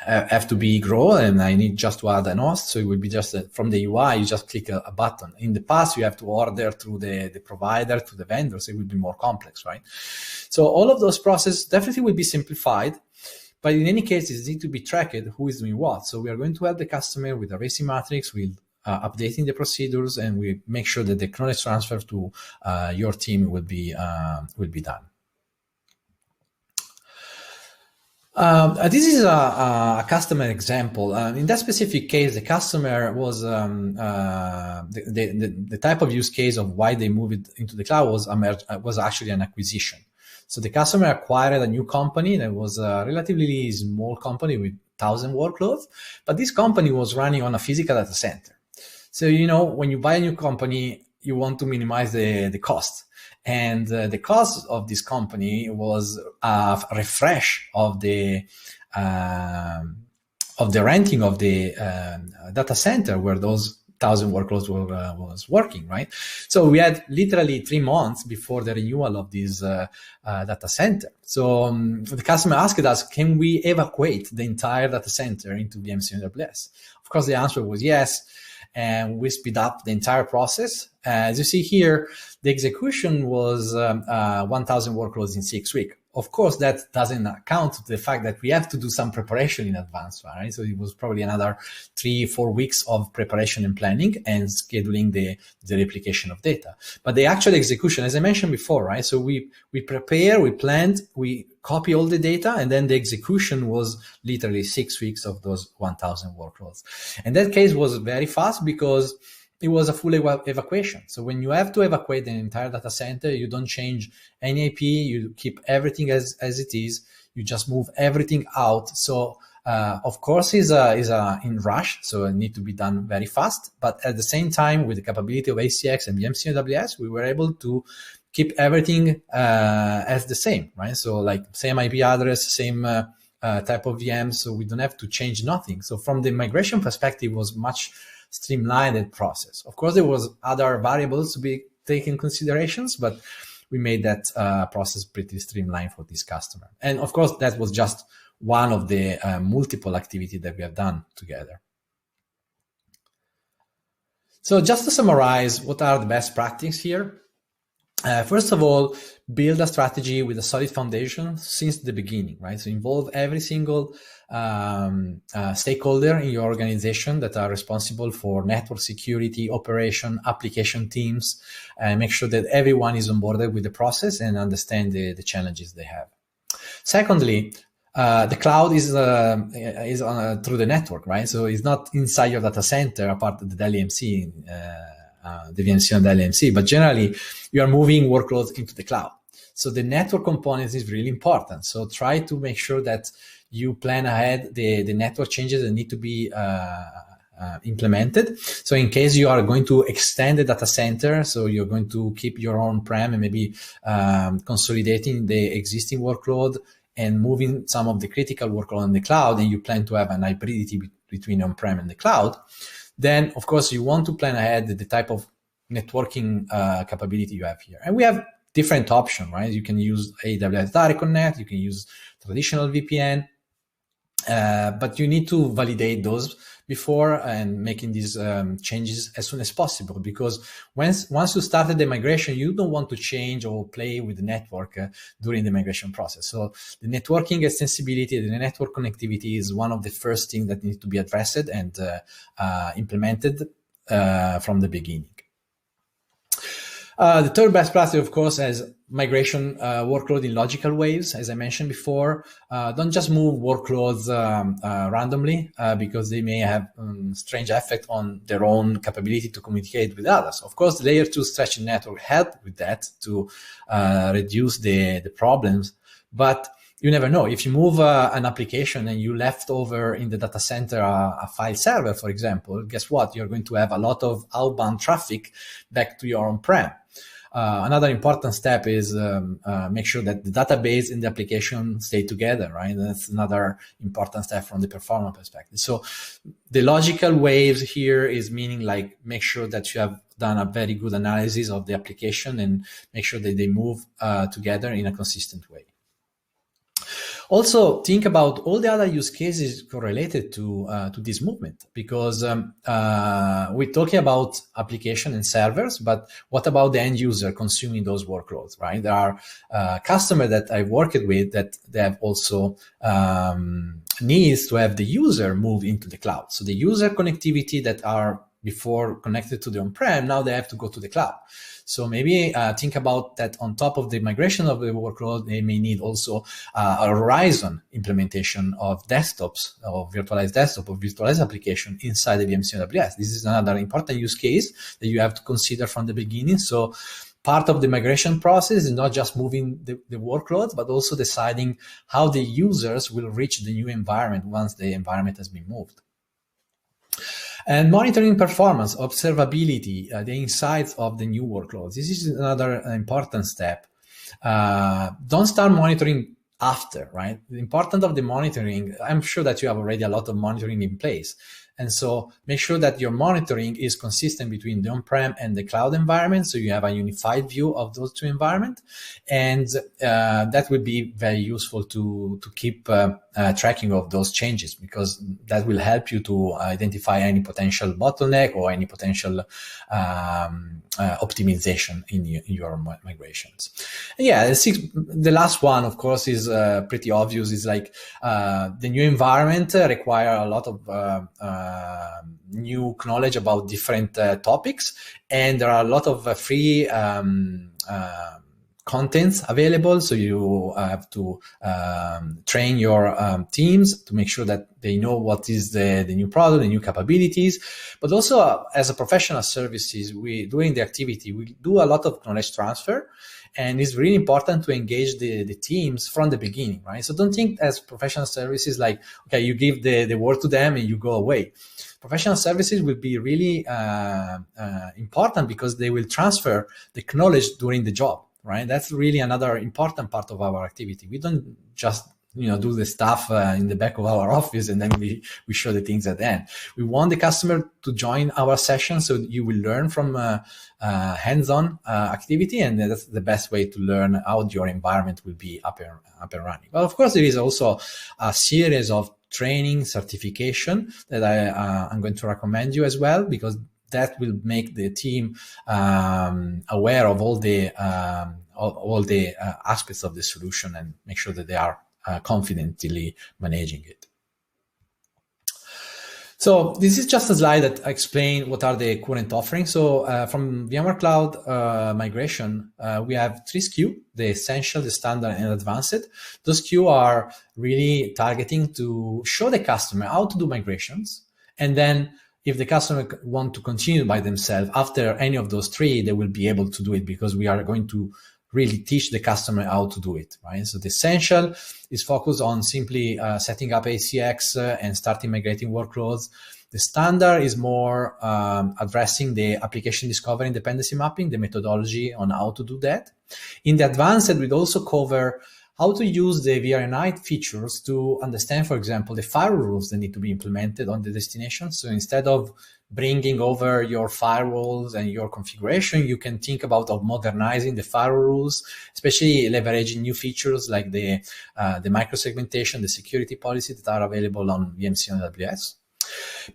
have to be grow, and I need just to add an host. So it will be just from the UI, you just click a button. In the past, you have to order through the provider, to the vendor, so it will be more complex, right? So all of those processes definitely will be simplified. But in any case, it needs to be tracked who is doing what. So we are going to help the customer with a racing matrix, with updating the procedures, and we make sure that the knowledge transfer to your team will be done. This is a customer example. In that specific case, the customer was the type of use case of why they moved it into the cloud was actually an acquisition. So the customer acquired a new company that was a relatively small company with 1,000 workloads, but this company was running on a physical data center. So, when you buy a new company, you want to minimize the cost. And the cost of this company was a refresh of the renting of the data center where those 1,000 workloads was working, right? So we had literally 3 months before the renewal of this data center. So the customer asked us, can we evacuate the entire data center into Vmware AWS? Of course, the answer was yes. And we speed up the entire process. As you see here, the execution was 1,000 workloads in 6 weeks. Of course, that doesn't account to the fact that we have to do some preparation in advance, right? So it was probably another 3-4 weeks of preparation and planning and scheduling the replication of data. But the actual execution, as I mentioned before, right? So we prepare, we planned, we copy all the data, and then the execution was literally 6 weeks of those 1,000 workloads. And that case was very fast because it was a full evacuation. So when you have to evacuate the entire data center, you don't change any IP, you keep everything as it is, you just move everything out. So of course is in rush, so it need to be done very fast. But at the same time, with the capability of ACX and VMware AWS, we were able to keep everything as the same, right? So like same IP address, same type of VM, so we don't have to change nothing. So from the migration perspective, it was much streamlined process. Of course, there was other variables to be taken considerations, but we made that process pretty streamlined for this customer. And of course, that was just one of the multiple activities that we have done together. So just to summarize, what are the best practices here? First of all, build a strategy with a solid foundation since the beginning, right? So involve every single stakeholder in your organization that are responsible for network security, operation, application teams, and make sure that everyone is onboarded with the process and understand the challenges they have. Secondly, the cloud is through the network, right? So it's not inside your data center, apart of the LMC, the VMC and the LMC, but generally you are moving workloads into the cloud. So the network component is really important. So try to make sure that you plan ahead the network changes that need to be implemented. So in case you are going to extend the data center, so you're going to keep your on-prem and maybe consolidating the existing workload and moving some of the critical workload in the cloud, and you plan to have an hybridity between on-prem and the cloud, then of course you want to plan ahead the type of networking capability you have here. And we have different options, right? You can use AWS Direct Connect, you can use traditional VPN, but you need to validate those before and making these changes as soon as possible, because once you started the migration, you don't want to change or play with the network during the migration process. So the networking extensibility, the network connectivity is one of the first things that needs to be addressed and implemented from the beginning. The third best practice, of course, is migration workload in logical waves. As I mentioned before, don't just move workloads randomly because they may have strange effect on their own capability to communicate with others. Of course, layer 2 stretching network help with that to reduce the problems, but you never know. If you move an application and you left over in the data center a file server, for example, guess what? You're going to have a lot of outbound traffic back to your on-prem. Another important step is make sure that the database and the application stay together, right? That's another important step from the performance perspective. So the logical waves here is meaning like make sure that you have done a very good analysis of the application and make sure that they move together in a consistent way. Also, think about all the other use cases correlated to this movement, because we're talking about application and servers, but what about the end user consuming those workloads, right? There are customers that I've worked with that they have also needs to have the user move into the cloud. So the user connectivity that are before connected to the on-prem, now they have to go to the cloud. So maybe think about that on top of the migration of the workload, they may need also a Horizon implementation of desktops, or virtualized desktop, or virtualized application inside the VMC AWS. This is another important use case that you have to consider from the beginning. So part of the migration process is not just moving the workloads, but also deciding how the users will reach the new environment once the environment has been moved. And monitoring performance, observability, the insights of the new workloads. This is another important step. Don't start monitoring after, right? The importance of the monitoring, I'm sure that you have already a lot of monitoring in place. And so make sure that your monitoring is consistent between the on-prem and the cloud environment, so you have a unified view of those two environments. And that will be very useful to keep tracking of those changes, because that will help you to identify any potential bottleneck or any potential optimization in your migrations. And yeah, the last one, of course, is pretty obvious. Is like the new environment require a lot of new knowledge about different topics, and there are a lot of free contents available. So you have to train your teams to make sure that they know what is the new product, the new capabilities. But also as a professional services, during the activity, we do a lot of knowledge transfer. And it's really important to engage the teams from the beginning, right? So don't think as professional services like, okay, you give the word to them and you go away. Professional services will be really important because they will transfer the knowledge during the job, right? That's really another important part of our activity. We don't just do the stuff in the back of our office and then we show the things at the end. We want the customer to join our session, so you will learn from hands-on activity, and that's the best way to learn how your environment will be up and running. But of course, there is also a series of training certification that I'm going to recommend you as well, because that will make the team aware of all the aspects of the solution and make sure that they are confidently managing it. So this is just a slide that explains what are the current offerings. So from VMware Cloud migration, we have 3 SKU, the Essential, the Standard, and Advanced. Those SKU are really targeting to show the customer how to do migrations. And then if the customer want to continue by themselves, after any of those 3, they will be able to do it, because we are going to really teach the customer how to do it, right? So the Essential is focused on simply setting up ACX and starting migrating workloads. The Standard is more addressing the application discovery and dependency mapping, the methodology on how to do that. In the Advanced, we'd also cover how to use the VRNI features to understand, for example, the firewall rules that need to be implemented on the destination. So instead of bringing over your firewalls and your configuration, you can think about modernizing the firewall rules, especially leveraging new features like the microsegmentation, the security policy that are available on VMC and AWS.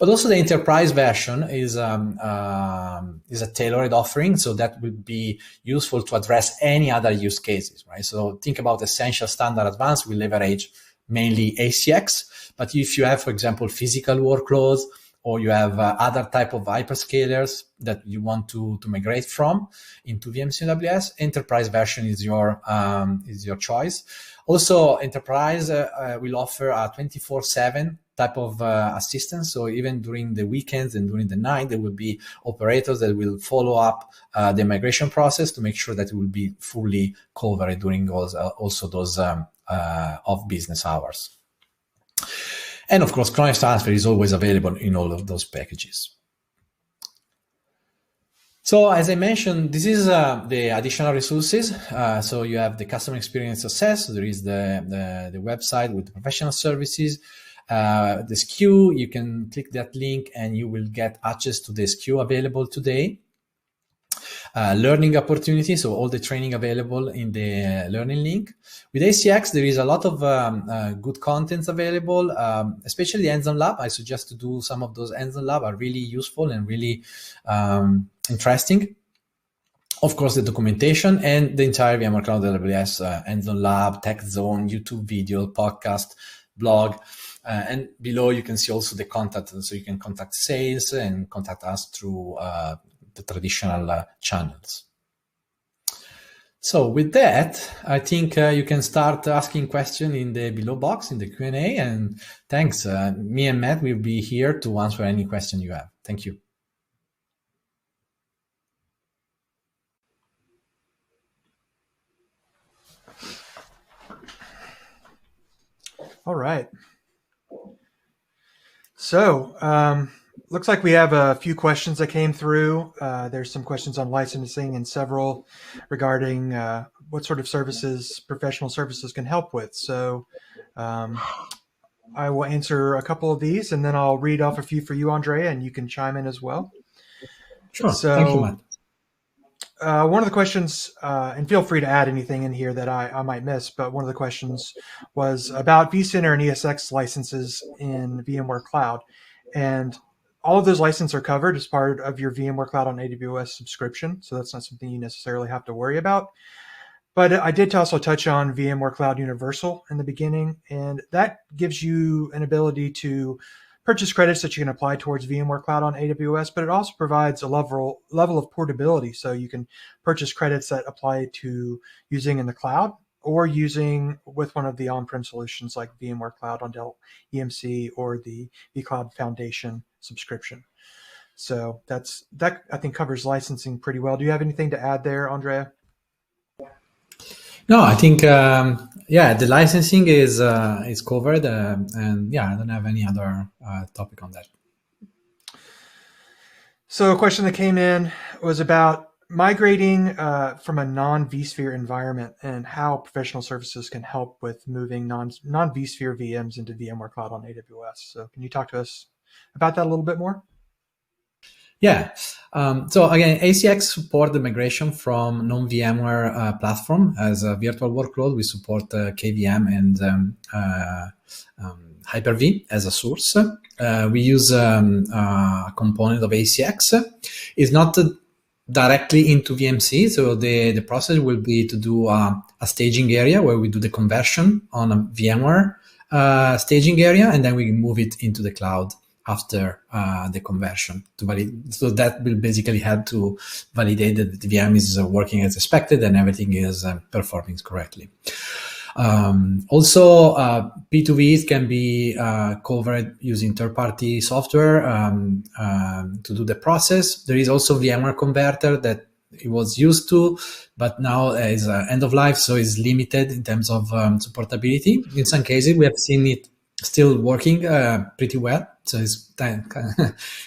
But also the enterprise version is a tailored offering, so that will be useful to address any other use cases, right? So think about Essential, Standard, Advanced. We leverage mainly ACX, but if you have, for example, physical workloads, or you have other type of hyperscalers that you want to migrate from into VMC and AWS, enterprise version is your choice. Also, enterprise will offer a 24/7 type of assistance. So even during the weekends and during the night, there will be operators that will follow up the migration process to make sure that it will be fully covered during also those off business hours. And of course, Chronic Transfer is always available in all of those packages. So as I mentioned, this is the additional resources. So you have the customer experience success. So there is the website with the professional services. The SKU, you can click that link and you will get access to the SKU available today. Learning opportunity, so all the training available in the learning link. With ACX, there is a lot of good contents available, especially the hands-on lab. I suggest to do some of those hands-on lab, are really useful and really interesting. Of course, the documentation and the entire VMware Cloud AWS hands-on lab, tech zone, YouTube video, podcast, blog. And below you can see also the contact, so you can contact sales and contact us through the traditional channels. So with that, I think you can start asking questions in the below box in the Q&A. And thanks. Me and Matt will be here to answer any question you have. Thank you. All right. So looks like we have a few questions that came through. There's some questions on licensing and several regarding what sort of services professional services can help with. So I will answer a couple of these, and then I'll read off a few for you, Andrea, and you can chime in as well. Sure. So, thank you, Matt. One of the questions, and feel free to add anything in here that I might miss, but one of the questions was about Vcenter and ESX licenses in VMware Cloud. And all of those licenses are covered as part of your VMware Cloud on AWS subscription. So that's not something you necessarily have to worry about. But I did also touch on VMware Cloud Universal in the beginning, and that gives you an ability to purchase credits that you can apply towards VMware Cloud on AWS, but it also provides a level of portability. So you can purchase credits that apply to using in the cloud or using with one of the on-prem solutions like VMware Cloud on Dell EMC or the vCloud Foundation subscription. So that I think covers licensing pretty well. Do you have anything to add there, Andrea? No, I think the licensing is covered, and yeah, I don't have any other topic on that. So a question that came in was about migrating from a non-vSphere environment and how professional services can help with moving non-vSphere VMs into VMware Cloud on AWS. So can you talk to us about that a little bit more? Yeah. So again, ACX support the migration from non-VMware platform as a virtual workload. We support KVM and Hyper-V as a source. We use a component of ACX. It's not directly into VMC, so the process will be to do a staging area where we do the conversion on a VMware staging area, and then we move it into the cloud after the conversion to validate. So that will basically help to validate that the VM is working as expected and everything is performing correctly. Also, P2Vs can be covered using third-party software to do the process. There is also VMware Converter that it was used to, but now is end of life, so it's limited in terms of supportability. In some cases, we have seen it still working pretty well. So it's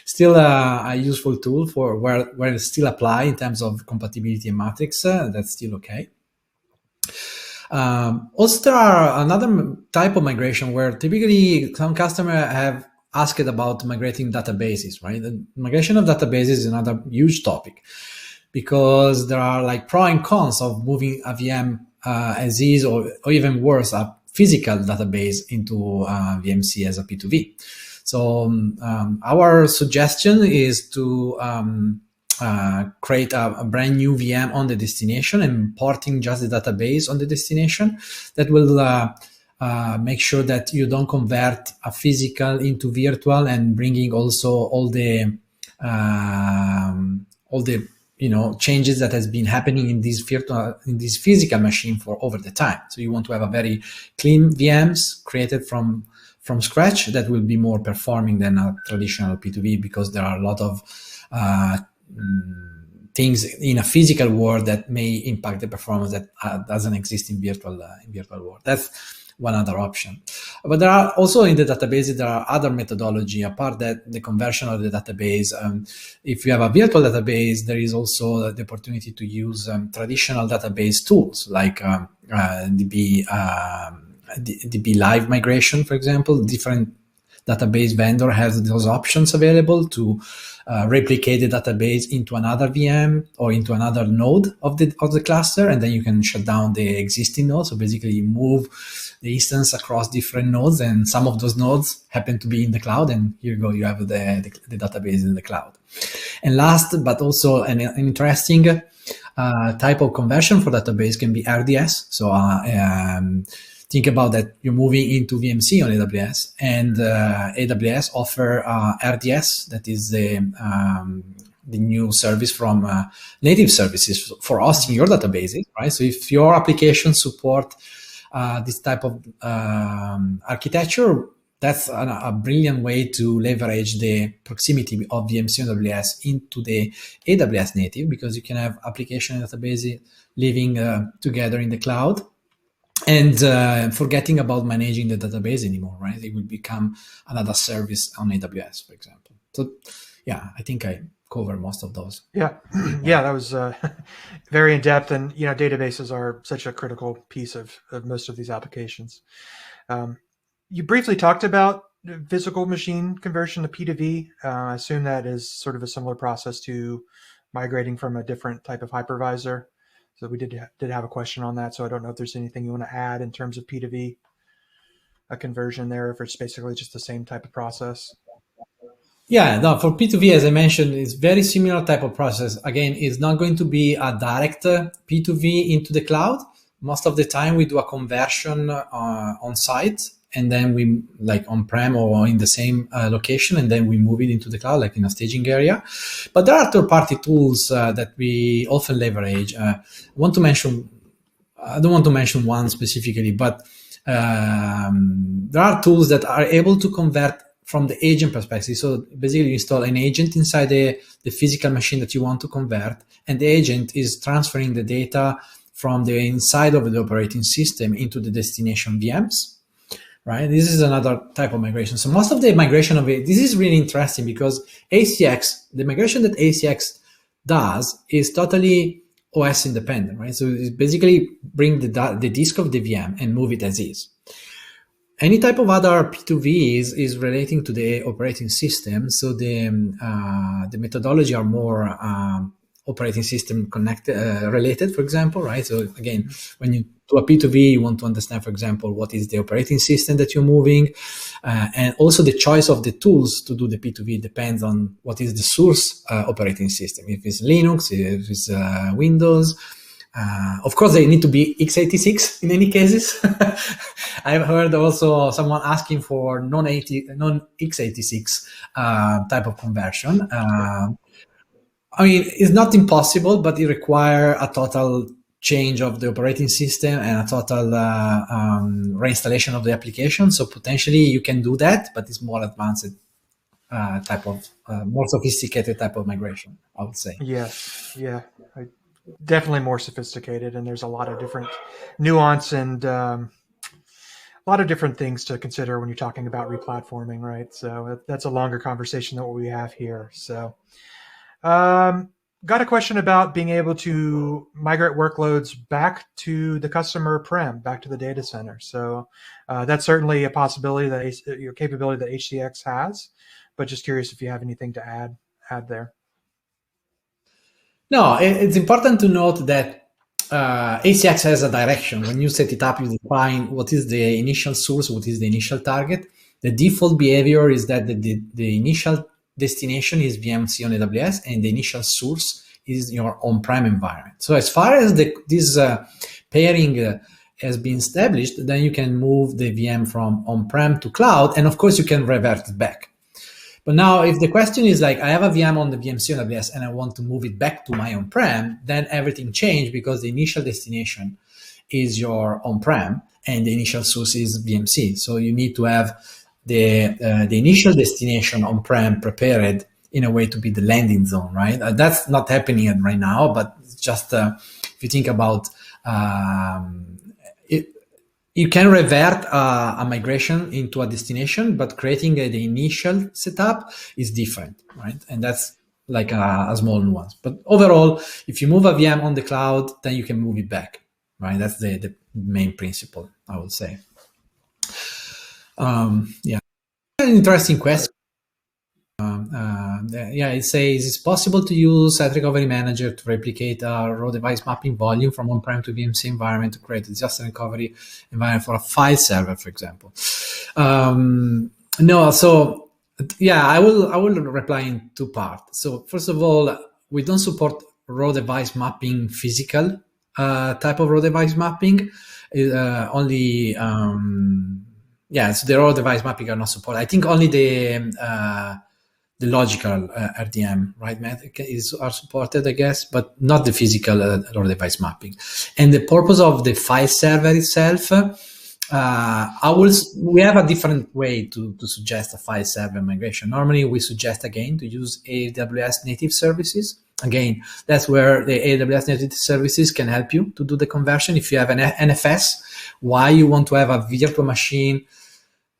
still a useful tool for where it still apply in terms of compatibility and matrix. That's still okay. Also, there are another type of migration where typically some customers have asked about migrating databases, right? The migration of databases is another huge topic because there are like pros and cons of moving a VM as is, or even worse, a physical database into VMC as a P2V. So our suggestion is to create a brand new VM on the destination and porting just the database on the destination. That will make sure that you don't convert a physical into virtual and bringing also all the changes that has been happening in this physical machine for over the time. So you want to have a very clean VMs created from scratch that will be more performing than a traditional P2V, because there are a lot of things in a physical world that may impact the performance that doesn't exist in virtual world. That's one other option. But there are also in the databases, there are other methodology apart that the conversion of the database. If you have a virtual database, there is also the opportunity to use traditional database tools like DB Live migration, for example. Different database vendor has those options available to replicate the database into another VM or into another node of the cluster, and then you can shut down the existing node. So basically you move the instance across different nodes, and some of those nodes happen to be in the cloud, and here you go, you have the database in the cloud. And last, but also an interesting type of conversion for database can be RDS. So think about that you're moving into VMC on AWS, and AWS offer RDS, that is the new service from native services for hosting your databases, right? So if your application support this type of architecture, that's a brilliant way to leverage the proximity of VMC and AWS into the AWS native, because you can have application and database living together in the cloud. And forgetting about managing the database anymore, right? It will become another service on AWS, for example. So, yeah, I think I covered most of those. Yeah, yeah, that was very in depth, and databases are such a critical piece of most of these applications. You briefly talked about physical machine conversion to P2V. I assume that is sort of a similar process to migrating from a different type of hypervisor. So we did have a question on that. So I don't know if there's anything you want to add in terms of P2V, a conversion there, if it's basically just the same type of process. Yeah, no, for P2V, as I mentioned, it's very similar type of process. Again, it's not going to be a direct P2V into the cloud. Most of the time we do a conversion on site, and then we like on-prem or in the same location, and then we move it into the cloud, like in a staging area. But there are third-party tools that we often leverage. I don't want to mention one specifically, but there are tools that are able to convert from the agent perspective. So basically you install an agent inside the physical machine that you want to convert, and the agent is transferring the data from the inside of the operating system into the destination VMs. Right, this is another type of migration. So most of the migration of it, this is really interesting because ACX, the migration that ACX does is totally OS independent, right? So it's basically bring the disk of the VM and move it as is. Any type of other P2V is relating to the operating system. So the methodology are more operating system connected, related, for example, right? So again, when you do a P2V, you want to understand, for example, what is the operating system that you're moving, and also the choice of the tools to do the P2V depends on what is the source operating system. If it's Linux, if it's Windows. Of course, they need to be x86 in any cases. I've heard also someone asking for non-x86 type of conversion. I mean, it's not impossible, but it requires a total change of the operating system and a total reinstallation of the application. So potentially you can do that, but it's more advanced type of, more sophisticated type of migration, I would say. Yes, yeah. Definitely more sophisticated, and there's a lot of different nuance and a lot of different things to consider when you're talking about replatforming, right? So that's a longer conversation than what we have here. So got a question about being able to migrate workloads back to the customer prem, back to the data center. So that's certainly a possibility that your capability that HCX has, but just curious if you have anything to add there. No, it's important to note that ACX has a direction. When you set it up, you define what is the initial source, what is the initial target. The default behavior is that the initial destination is VMC on AWS, and the initial source is your on-prem environment. So as far as this pairing has been established, then you can move the VM from on-prem to cloud, and of course you can revert it back. But now, if the question is like, I have a VM on the VMC on AWS and I want to move it back to my on-prem, then everything changed because the initial destination is your on-prem and the initial source is VMC. So you need to have the initial destination on-prem prepared in a way to be the landing zone, right? That's not happening right now, but just if you think about it, you can revert a migration into a destination, but creating the initial setup is different, right? And that's like a small nuance. But overall, if you move a VM on the cloud, then you can move it back, right? That's the main principle, I would say. Yeah, an interesting question. It says, it's possible to use Site Recovery Manager to replicate a raw device mapping volume from on-prem to VMC environment to create a disaster recovery environment for a file server, for example. No, so yeah, I will reply in two parts. So first of all, we don't support raw device mapping physical type of raw device mapping. Only so the raw device mapping are not supported. I think only the logical RDM, right, Matt, are supported, I guess, but not the physical raw device mapping. And the purpose of the file server itself, we have a different way to suggest a file server migration. Normally, we suggest, again, to use AWS native services. Again, that's where the AWS native services can help you to do the conversion. If you have an NFS, why you want to have a virtual machine,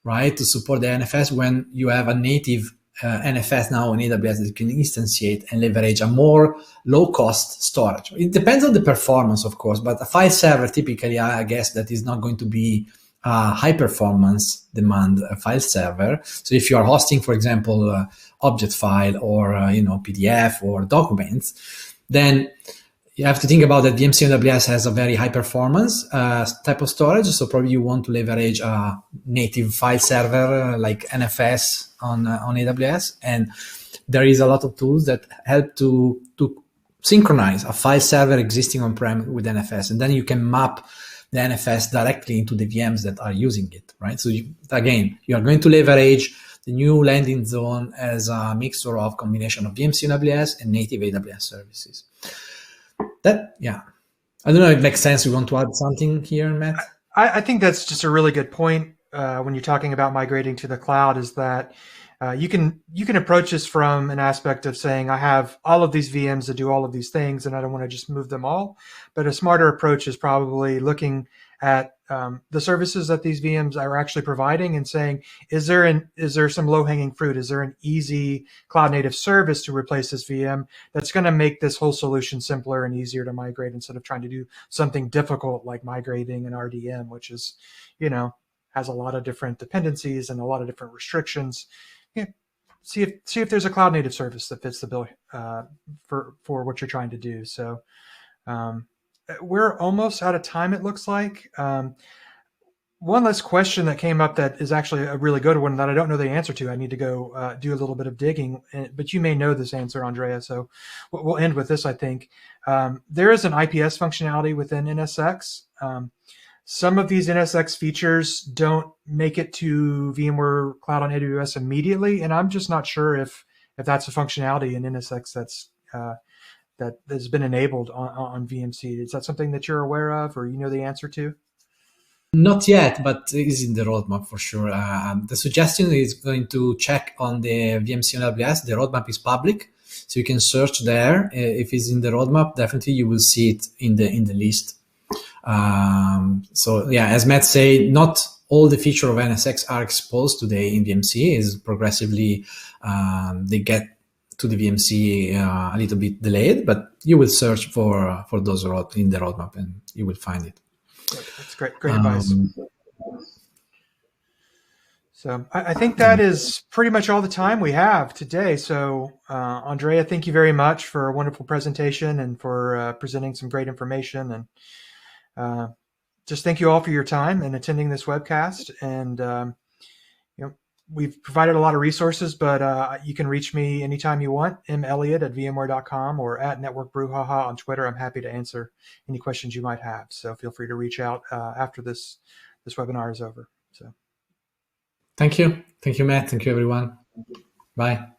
right, to support the NFS when you have a native NFS now on AWS that you can instantiate and leverage a more low-cost storage. It depends on the performance, of course, but a file server typically, I guess, that is not going to be a high-performance demand file server. So if you are hosting, for example, object file or PDF or documents, then you have to think about that VMC on AWS has a very high performance type of storage. So probably you want to leverage a native file server like NFS on AWS. And there is a lot of tools that help to synchronize a file server existing on-prem with NFS. And then you can map the NFS directly into the VMs that are using it, right? So you are going to leverage the new landing zone as a mixture of combination of VMC on AWS and native AWS services. I don't know if it makes sense. You want to add something here, Matt? I think that's just a really good point when you're talking about migrating to the cloud, is that you can approach this from an aspect of saying, I have all of these VMs that do all of these things and I don't want to just move them all. But a smarter approach is probably looking at the services that these VMs are actually providing and saying, is there some low-hanging fruit? Is there an easy cloud-native service to replace this VM that's going to make this whole solution simpler and easier to migrate instead of trying to do something difficult like migrating an RDM, which is, has a lot of different dependencies and a lot of different restrictions. Yeah. see if there's a cloud native service that fits the bill for what you're trying to do. So we're almost out of time, it looks like. One last question that came up that is actually a really good one that I don't know the answer to. I need to go do a little bit of digging, but you may know this answer, Andrea. So we'll end with this, I think. There is an IPS functionality within NSX. Some of these NSX features don't make it to VMware Cloud on AWS immediately, and I'm just not sure if that's a functionality in NSX that has been enabled on VMC. Is that something that you're aware of, or you know the answer to? Not yet, but it is in the roadmap for sure. The suggestion is going to check on the VMC on AWS. The roadmap is public, so you can search there. If it's in the roadmap, definitely you will see it in the list. So yeah, as Matt said, not all the features of NSX are exposed today in VMC. Is progressively they get to the VMC a little bit delayed, but you will search for those in the roadmap and you will find it. That's great advice. So I think that is pretty much all the time we have today. So Andrea, thank you very much for a wonderful presentation and for presenting some great information. And just thank you all for your time and attending this webcast. And we've provided a lot of resources, but you can reach me anytime you want, melliott@vmware.com or @networkbrouhaha on Twitter. I'm happy to answer any questions you might have. So feel free to reach out after this webinar is over. So, thank you, Matt. Thank you, everyone. Bye.